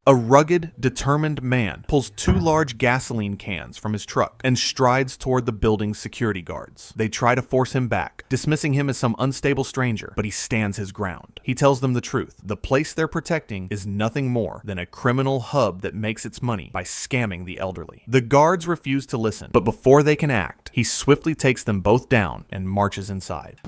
A rugged, determined man pulls 2 large gasoline cans from his truck and strides toward the building's security guards. They try to force him back, dismissing him as some unstable stranger, but he stands his ground. He tells them the truth. The place they're protecting is nothing more than a criminal hub that makes its money by scamming the elderly. The guards refuse to listen, but before they can act, he swiftly takes them both down and marches inside.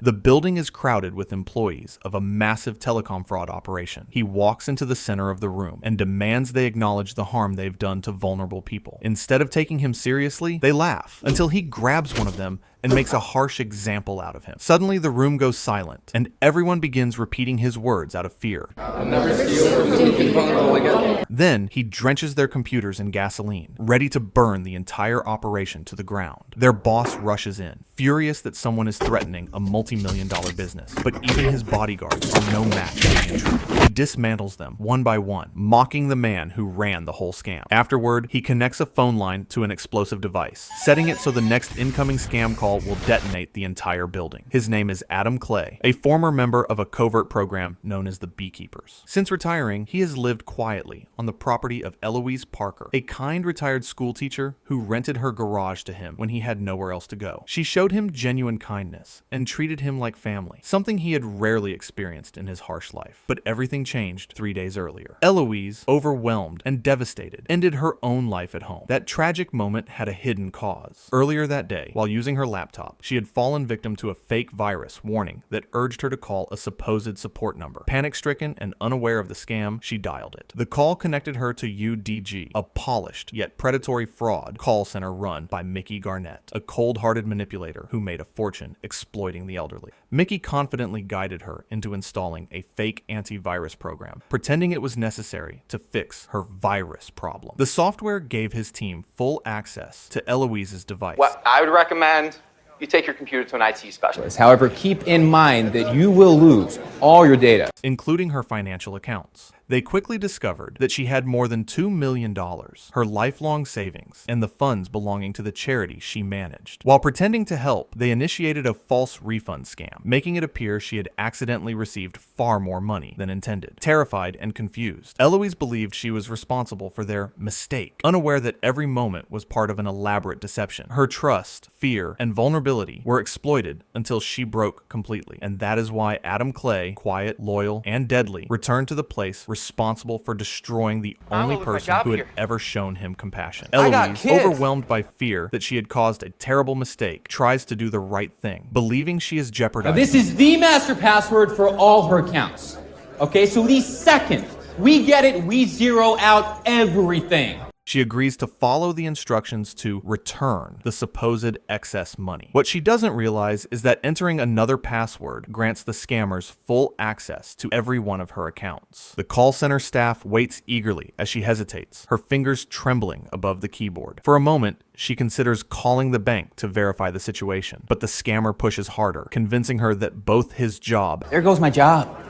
The building is crowded with employees of a massive telecom fraud operation. He walks into the center of the room and demands they acknowledge the harm they've done to vulnerable people. Instead of taking him seriously, they laugh until he grabs one of them and makes a harsh example out of him. Suddenly, the room goes silent, and everyone begins repeating his words out of fear. I'll never steal from anything vulnerable again. Then, he drenches their computers in gasoline, ready to burn the entire operation to the ground. Their boss rushes in, furious that someone is threatening a multi-million-dollar business, but even his bodyguards are no match for the intruder. He dismantles them one by one, mocking the man who ran the whole scam. Afterward, he connects a phone line to an explosive device, setting it so the next incoming scam call will detonate the entire building. His name is Adam Clay, a former member of a covert program known as the Beekeepers. Since retiring, he has lived quietly on the property of Eloise Parker, a kind retired school teacher who rented her garage to him when he had nowhere else to go. She showed him genuine kindness and treated him like family, something he had rarely experienced in his harsh life. But everything changed 3 days earlier. Eloise, overwhelmed and devastated, ended her own life at home. That tragic moment had a hidden cause. Earlier that day, while using her laptop, she had fallen victim to a fake virus warning that urged her to call a supposed support number. Panic-stricken and unaware of the scam, she dialed it. The call connected her to UDG, a polished yet predatory fraud call center run by Mickey Garnett, a cold-hearted manipulator who made a fortune exploiting the elderly. Mickey confidently guided her into installing a fake antivirus program, pretending it was necessary to fix her virus problem. The software gave his team full access to Eloise's device. Well, I would recommend you take your computer to an IT specialist. However, keep in mind that you will lose all your data, including her financial accounts. They quickly discovered that she had more than $2 million, her lifelong savings, and the funds belonging to the charity she managed. While pretending to help, they initiated a false refund scam, making it appear she had accidentally received far more money than intended. Terrified and confused, Eloise believed she was responsible for their mistake, unaware that every moment was part of an elaborate deception. Her trust, fear, and vulnerability were exploited until she broke completely. And that is why Adam Clay, quiet, loyal, and deadly, returned to the place responsible for destroying the only person who had ever shown him compassion. Eloise, overwhelmed by fear that she had caused a terrible mistake, tries to do the right thing, believing she is jeopardizing. Now, this is the master password for all her accounts. Okay, so the second we get it, we zero out everything. She agrees to follow the instructions to return the supposed excess money. What she doesn't realize is that entering another password grants the scammers full access to every one of her accounts. The call center staff waits eagerly as she hesitates, her fingers trembling above the keyboard. For a moment, she considers calling the bank to verify the situation, but the scammer pushes harder, convincing her that both his job, there goes my job,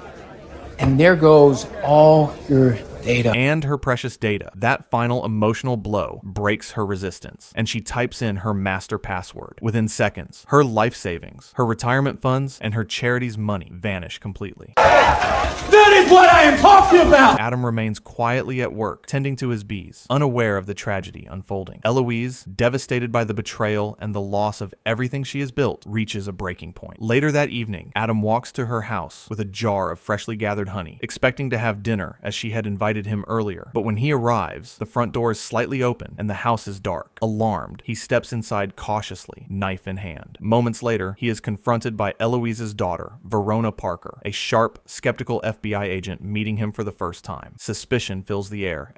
and there goes all your data, and her precious data. That final emotional blow breaks her resistance, and she types in her master password. Within seconds, her life savings, her retirement funds, and her charity's money vanish completely. That is what I am talking about! Adam remains quietly at work, tending to his bees, unaware of the tragedy unfolding. Eloise, devastated by the betrayal and the loss of everything she has built, reaches a breaking point. Later that evening, Adam walks to her house with a jar of freshly gathered honey, expecting to have dinner as she had invited him earlier. But when he arrives, the front door is slightly open and the house is dark. Alarmed, he steps inside cautiously, knife in hand. Moments later, he is confronted by Eloise's daughter, Verona Parker, a sharp, skeptical FBI agent meeting him for the first time. Suspicion fills the air.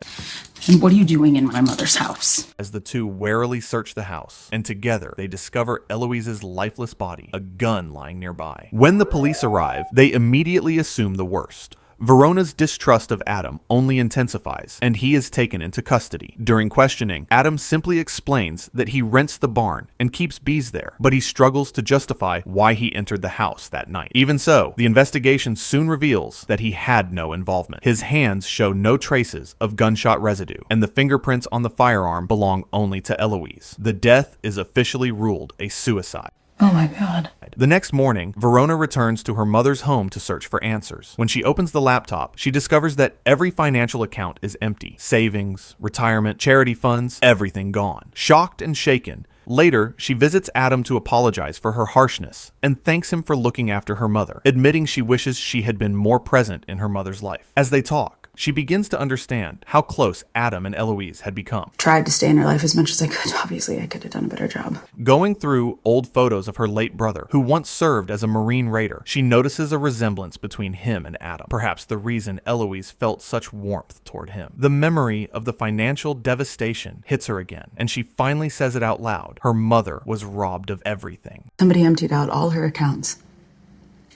And what are you doing in my mother's house? As the two warily search the house, and together they discover Eloise's lifeless body, a gun lying nearby. When the police arrive, they immediately assume the worst. Verona's distrust of Adam only intensifies, and he is taken into custody. During questioning, Adam simply explains that he rents the barn and keeps bees there, but he struggles to justify why he entered the house that night. Even so, the investigation soon reveals that he had no involvement. His hands show no traces of gunshot residue, and the fingerprints on the firearm belong only to Eloise. The death is officially ruled a suicide. Oh my God. The next morning, Verona returns to her mother's home to search for answers. When she opens the laptop, she discovers that every financial account is empty. Savings, retirement, charity funds, everything gone. Shocked and shaken, later, she visits Adam to apologize for her harshness and thanks him for looking after her mother, admitting she wishes she had been more present in her mother's life. As they talk, she begins to understand how close Adam and Eloise had become. Tried to stay in her life as much as I could. Obviously, I could have done a better job. Going through old photos of her late brother, who once served as a Marine raider, she notices a resemblance between him and Adam. Perhaps the reason Eloise felt such warmth toward him. The memory of the financial devastation hits her again, and she finally says it out loud. Her mother was robbed of everything. Somebody emptied out all her accounts.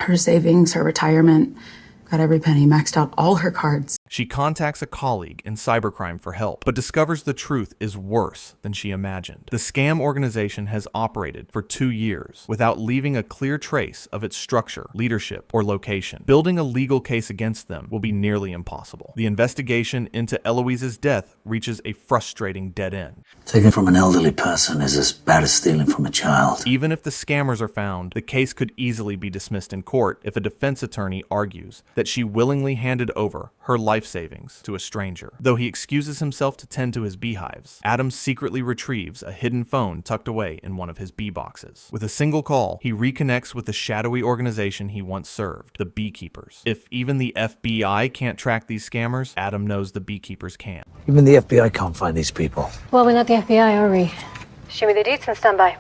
Her savings, her retirement, got every penny, maxed out all her cards. She contacts a colleague in cybercrime for help, but discovers the truth is worse than she imagined. The scam organization has operated for 2 years without leaving a clear trace of its structure, leadership, or location. Building a legal case against them will be nearly impossible. The investigation into Eloise's death reaches a frustrating dead end. Taking from an elderly person is as bad as stealing from a child. Even if the scammers are found, the case could easily be dismissed in court if a defense attorney argues that she willingly handed over her life savings to a stranger. Though he excuses himself to tend to his beehives, Adam secretly retrieves a hidden phone tucked away in one of his bee boxes. With a single call, he reconnects with the shadowy organization he once served, the Beekeepers. If even the FBI can't track these scammers, Adam knows the Beekeepers can. Even the FBI can't find these people. Well, we're not the FBI, are we? Show me the deets and stand by.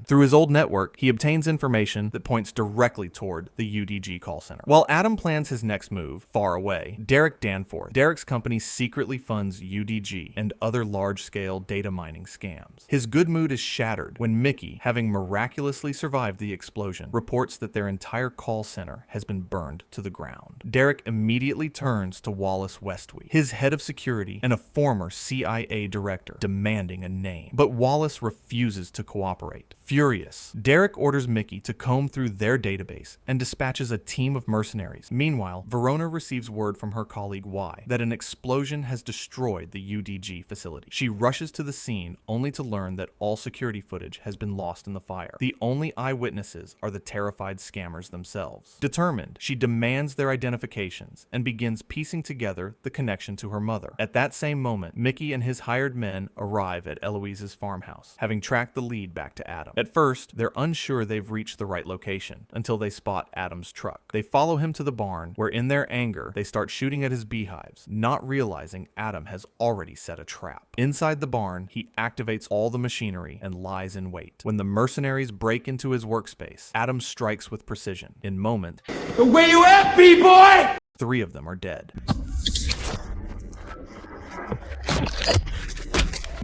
Through his old network, he obtains information that points directly toward the UDG call center. While Adam plans his next move, far away, Derek Danforth, Derek's company secretly funds UDG and other large-scale data mining scams. His good mood is shattered when Mickey, having miraculously survived the explosion, reports that their entire call center has been burned to the ground. Derek immediately turns to Wallace Westwy, his head of security and a former CIA director, demanding a name. But Wallace refuses to cooperate. Furious, Derek orders Mickey to comb through their database and dispatches a team of mercenaries. Meanwhile, Verona receives word from her colleague Y that an explosion has destroyed the UDG facility. She rushes to the scene only to learn that all security footage has been lost in the fire. The only eyewitnesses are the terrified scammers themselves. Determined, she demands their identifications and begins piecing together the connection to her mother. At that same moment, Mickey and his hired men arrive at Eloise's farmhouse, having tracked the lead back to Adam. At first, they're unsure they've reached the right location until they spot Adam's truck. They follow him to the barn, where in their anger, they start shooting at his beehives, not realizing Adam has already set a trap. Inside the barn, he activates all the machinery and lies in wait. When the mercenaries break into his workspace, Adam strikes with precision. In moments, Where you at, B-boy? 3 of them are dead.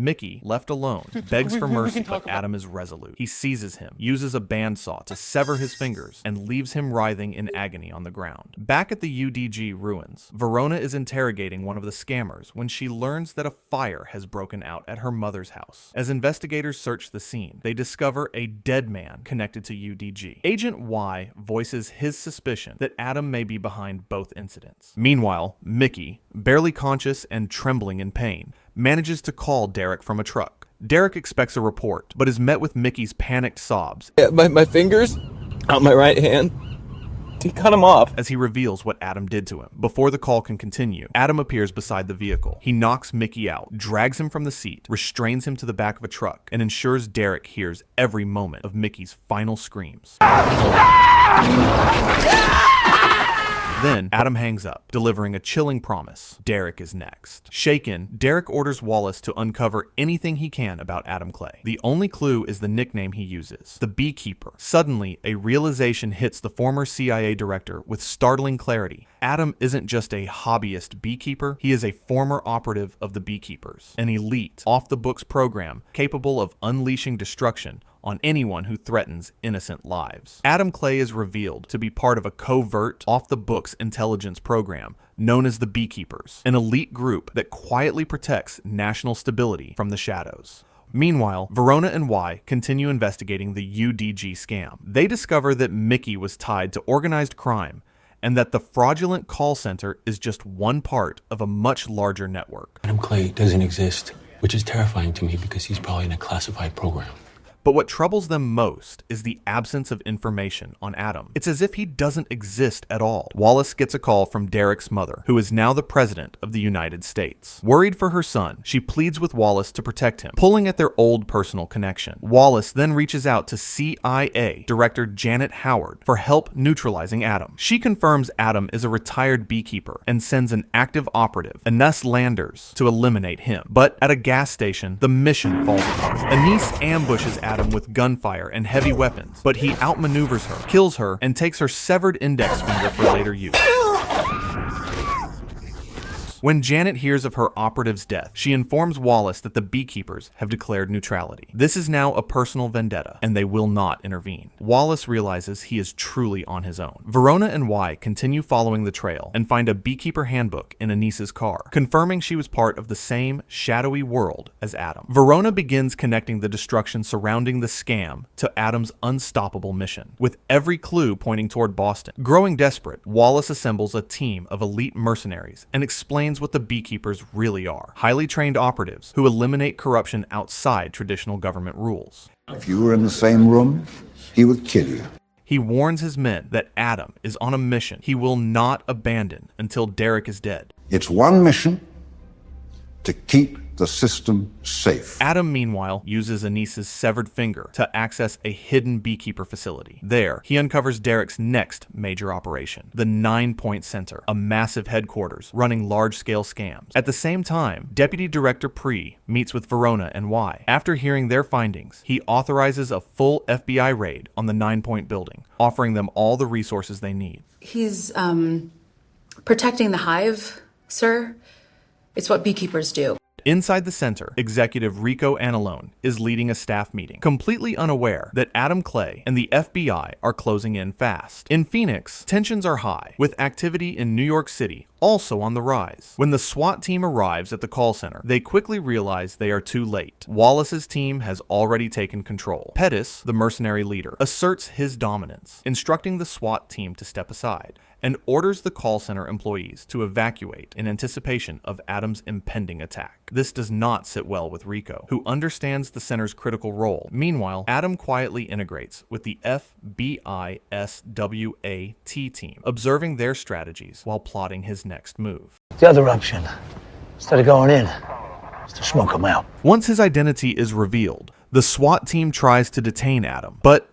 Mickey, left alone, begs for mercy, but Adam is resolute. He seizes him, uses a bandsaw to sever his fingers, and leaves him writhing in agony on the ground. Back at the UDG ruins, Verona is interrogating one of the scammers when she learns that a fire has broken out at her mother's house. As investigators search the scene, they discover a dead man connected to UDG. Agent Y voices his suspicion that Adam may be behind both incidents. Meanwhile, Mickey, barely conscious and trembling in pain, manages to call Derek from a truck. Derek expects a report, but is met with Mickey's panicked sobs. Yeah, my fingers on my right hand. He cut him off. As he reveals what Adam did to him. Before the call can continue, Adam appears beside the vehicle. He knocks Mickey out, drags him from the seat, restrains him to the back of a truck, and ensures Derek hears every moment of Mickey's final screams. Then, Adam hangs up, delivering a chilling promise. Derek is next. Shaken, Derek orders Wallace to uncover anything he can about Adam Clay. The only clue is the nickname he uses, the Beekeeper. Suddenly, a realization hits the former CIA director with startling clarity. Adam isn't just a hobbyist beekeeper, he is a former operative of the Beekeepers, an elite, off-the-books program capable of unleashing destruction on anyone who threatens innocent lives. Adam Clay is revealed to be part of a covert, off-the-books intelligence program known as the Beekeepers, an elite group that quietly protects national stability from the shadows. Meanwhile, Verona and Y continue investigating the UDG scam. They discover that Mickey was tied to organized crime, and that the fraudulent call center is just one part of a much larger network. Adam Clay doesn't exist, which is terrifying to me because he's probably in a classified program. But what troubles them most is the absence of information on Adam. It's as if he doesn't exist at all. Wallace gets a call from Derek's mother, who is now the President of the United States. Worried for her son, she pleads with Wallace to protect him, pulling at their old personal connection. Wallace then reaches out to CIA Director Janet Howard for help neutralizing Adam. She confirms Adam is a retired beekeeper and sends an active operative, Ines Landers, to eliminate him. But at a gas station, the mission falls apart. Ines ambushes Adam with gunfire and heavy weapons, but he outmaneuvers her, kills her, and takes her severed index finger for later use. When Janet hears of her operative's death, she informs Wallace that the Beekeepers have declared neutrality. This is now a personal vendetta, and they will not intervene. Wallace realizes he is truly on his own. Verona and Y continue following the trail and find a beekeeper handbook in Anis's car, confirming she was part of the same shadowy world as Adam. Verona begins connecting the destruction surrounding the scam to Adam's unstoppable mission, with every clue pointing toward Boston. Growing desperate, Wallace assembles a team of elite mercenaries and explains what the Beekeepers really are: highly trained operatives who eliminate corruption outside traditional government rules. If you were in the same room, he would kill you. He warns his men that Adam is on a mission he will not abandon until Derek is dead. It's one mission: to keep the system safe. Adam, meanwhile, uses Anis's severed finger to access a hidden beekeeper facility. There, he uncovers Derek's next major operation, the 9-Point Center, a massive headquarters running large-scale scams. At the same time, Deputy Director Pre meets with Verona and Y. After hearing their findings, he authorizes a full FBI raid on the 9-Point building, offering them all the resources they need. He's, protecting the hive, sir. It's what beekeepers do. Inside the center, Executive Rico Anilone is leading a staff meeting, completely unaware that Adam Clay and the FBI are closing in fast. In Phoenix, tensions are high, with activity in New York City also on the rise. When the SWAT team arrives at the call center, they quickly realize they are too late. Wallace's team has already taken control. Pettis, the mercenary leader, asserts his dominance, instructing the SWAT team to step aside, and orders the call center employees to evacuate in anticipation of Adam's impending attack. This does not sit well with Rico, who understands the center's critical role. Meanwhile, Adam quietly integrates with the FBISWAT team, observing their strategies while plotting his next move. The other option, instead of going in, is to smoke him out. Once his identity is revealed, the SWAT team tries to detain Adam, but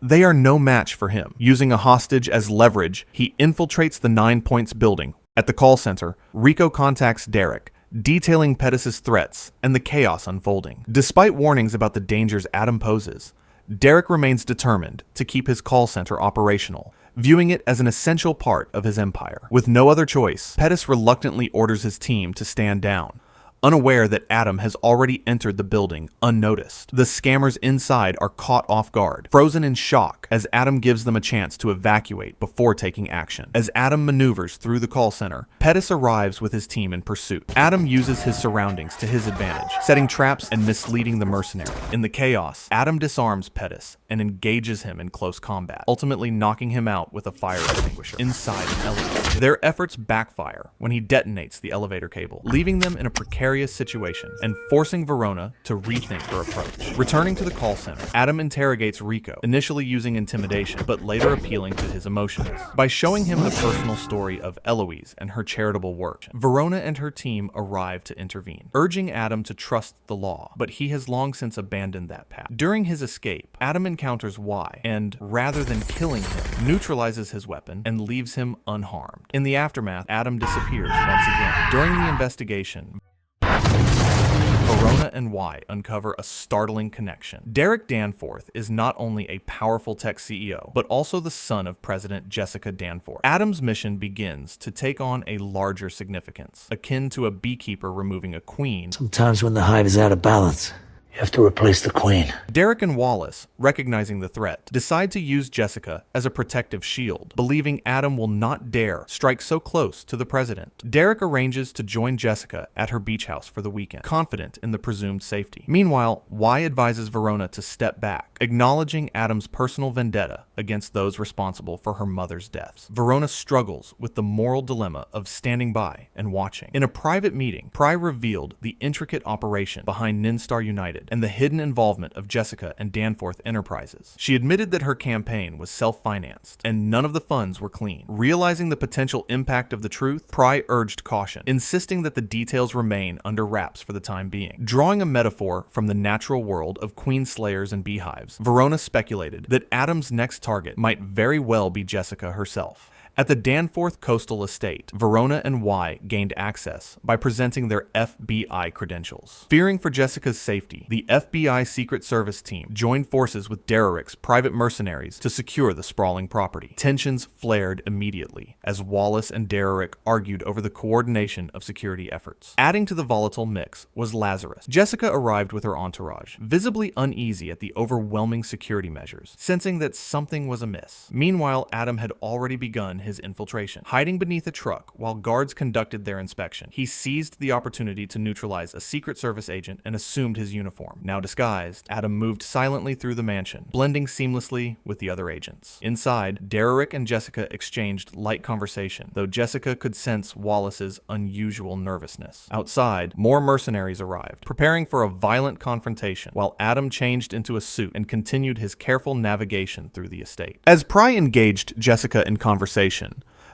they are no match for him. Using a hostage as leverage, he infiltrates the 9-Points building. At the call center, Rico contacts Derek, detailing Pettis' threats and the chaos unfolding. Despite warnings about the dangers Adam poses, Derek remains determined to keep his call center operational, viewing it as an essential part of his empire. With no other choice, Pettis reluctantly orders his team to stand down, unaware that Adam has already entered the building unnoticed. The scammers inside are caught off guard, frozen in shock as Adam gives them a chance to evacuate before taking action. As Adam maneuvers through the call center, Pettis arrives with his team in pursuit. Adam uses his surroundings to his advantage, setting traps and misleading the mercenary. In the chaos, Adam disarms Pettis and engages him in close combat, ultimately knocking him out with a fire extinguisher inside an elevator. Their efforts backfire when he detonates the elevator cable, leaving them in a precarious situation and forcing Verona to rethink her approach. Returning to the call center, Adam interrogates Rico, initially using intimidation, but later appealing to his emotions. By showing him the personal story of Eloise and her charitable work, Verona and her team arrive to intervene, urging Adam to trust the law, but he has long since abandoned that path. During his escape, Adam encounters Y, and rather than killing him, neutralizes his weapon and leaves him unharmed. In the aftermath, Adam disappears once again. During the investigation, Verona and Y uncover a startling connection. Derek Danforth is not only a powerful tech CEO, but also the son of President Jessica Danforth. Adam's mission begins to take on a larger significance, akin to a beekeeper removing a queen. Sometimes when the hive is out of balance, you have to replace the queen. Derek and Wallace, recognizing the threat, decide to use Jessica as a protective shield, believing Adam will not dare strike so close to the president. Derek arranges to join Jessica at her beach house for the weekend, confident in the presumed safety. Meanwhile, Y advises Verona to step back, acknowledging Adam's personal vendetta against those responsible for her mother's deaths. Verona struggles with the moral dilemma of standing by and watching. In a private meeting, Pry revealed the intricate operation behind Ninstar United and the hidden involvement of Jessica and Danforth Enterprises. She admitted that her campaign was self-financed and none of the funds were clean. Realizing the potential impact of the truth, Pry urged caution, insisting that the details remain under wraps for the time being. Drawing a metaphor from the natural world of queen slayers and beehives, Verona speculated that Adam's next target might very well be Jessica herself. At the Danforth Coastal Estate, Verona and Y gained access by presenting their FBI credentials. Fearing for Jessica's safety, the FBI Secret Service team joined forces with Derrick's private mercenaries to secure the sprawling property. Tensions flared immediately as Wallace and Derrick argued over the coordination of security efforts. Adding to the volatile mix was Lazarus. Jessica arrived with her entourage, visibly uneasy at the overwhelming security measures, sensing that something was amiss. Meanwhile, Adam had already begun his infiltration. Hiding beneath a truck while guards conducted their inspection, he seized the opportunity to neutralize a Secret Service agent and assumed his uniform. Now disguised, Adam moved silently through the mansion, blending seamlessly with the other agents. Inside, Derrick and Jessica exchanged light conversation, though Jessica could sense Wallace's unusual nervousness. Outside, more mercenaries arrived, preparing for a violent confrontation, while Adam changed into a suit and continued his careful navigation through the estate. As Pry engaged Jessica in conversation,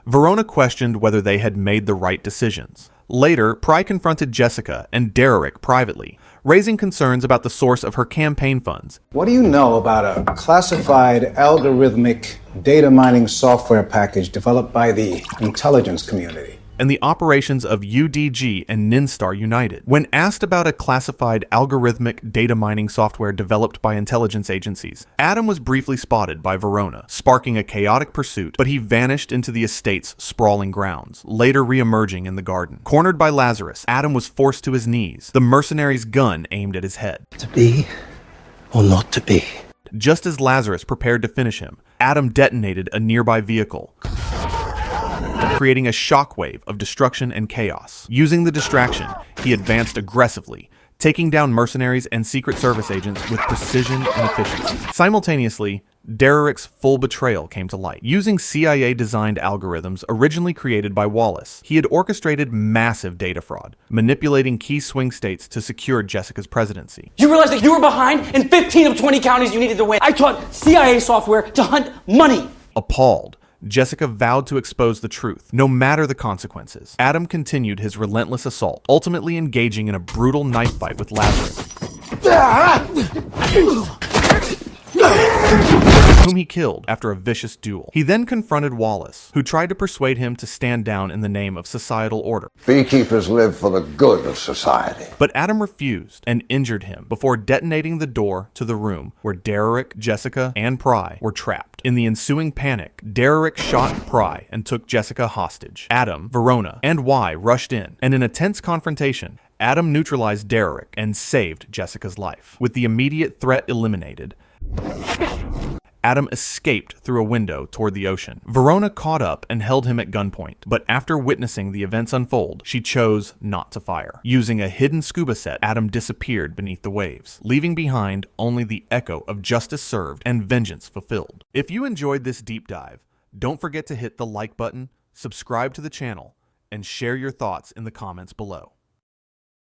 Verona questioned whether they had made the right decisions. Later, Pry confronted Jessica and Derrick privately, raising concerns about the source of her campaign funds. What do you know about a classified algorithmic data mining software package developed by the intelligence community and the operations of UDG and Ninstar United? When asked about a classified algorithmic data mining software developed by intelligence agencies, Adam was briefly spotted by Verona, sparking a chaotic pursuit, but he vanished into the estate's sprawling grounds, later re-emerging in the garden. Cornered by Lazarus, Adam was forced to his knees, the mercenary's gun aimed at his head. To be or not to be? Just as Lazarus prepared to finish him, Adam detonated a nearby vehicle, creating a shockwave of destruction and chaos. Using the distraction, he advanced aggressively, taking down mercenaries and Secret Service agents with precision and efficiency. Simultaneously, Derrick's full betrayal came to light. Using CIA-designed algorithms originally created by Wallace, he had orchestrated massive data fraud, manipulating key swing states to secure Jessica's presidency. You realize that you were behind in 15 of 20 counties you needed to win. I taught CIA software to hunt money. Appalled, Jessica vowed to expose the truth, no matter the consequences. Adam continued his relentless assault, ultimately engaging in a brutal knife fight with Lazarus, whom he killed after a vicious duel. He then confronted Wallace, who tried to persuade him to stand down in the name of societal order. Beekeepers live for the good of society. But Adam refused and injured him before detonating the door to the room where Derrick, Jessica, and Pry were trapped. In the ensuing panic, Derrick shot Pry and took Jessica hostage. Adam, Verona, and Y rushed in, and in a tense confrontation, Adam neutralized Derrick and saved Jessica's life. With the immediate threat eliminated, Adam escaped through a window toward the ocean. Verona caught up and held him at gunpoint, but after witnessing the events unfold, she chose not to fire. Using a hidden scuba set, Adam disappeared beneath the waves, leaving behind only the echo of justice served and vengeance fulfilled. If you enjoyed this deep dive, don't forget to hit the like button, subscribe to the channel, and share your thoughts in the comments below.